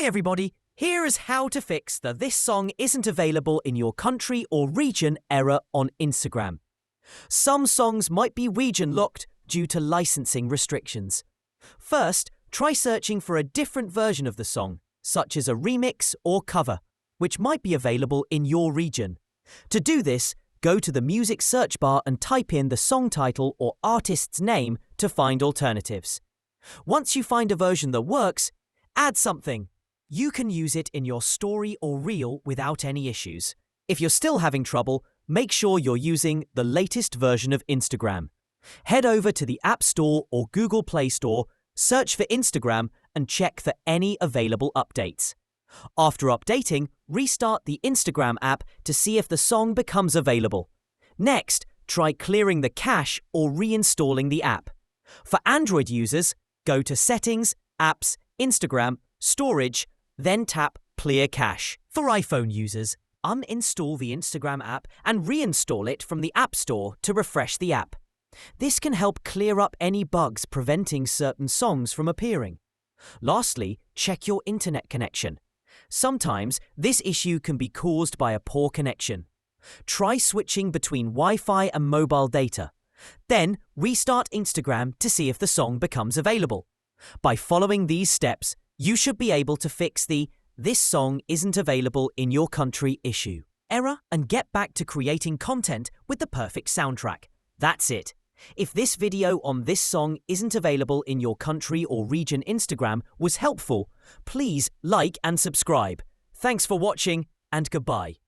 Hi everybody, here is how to fix the "This song isn't available in your country or region" error on Instagram. Some songs might be region locked due to licensing restrictions. First, try searching for a different version of the song, such as a remix or cover, which might be available in your region. To do this, go to the music search bar and type in the song title or artist's name to find alternatives. Once you find a version that works, add something. You can use it in your story or reel without any issues. If you're still having trouble, make sure you're using the latest version of Instagram. Head over to the App Store or Google Play Store, search for Instagram, and check for any available updates. After updating, restart the Instagram app to see if the song becomes available. Next, try clearing the cache or reinstalling the app. For Android users, go to Settings, Apps, Instagram, Storage, then tap Clear Cache. For iPhone users, uninstall the Instagram app and reinstall it from the App Store to refresh the app. This can help clear up any bugs preventing certain songs from appearing. Lastly, check your internet connection. Sometimes this issue can be caused by a poor connection. Try switching between Wi-Fi and mobile data. Then restart Instagram to see if the song becomes available. By following these steps, you should be able to fix the "This song isn't available in your country" issue, error, and get back to creating content with the perfect soundtrack. That's it. If this video on "This song isn't available in your country or region" Instagram was helpful, please like and subscribe. Thanks for watching, and goodbye.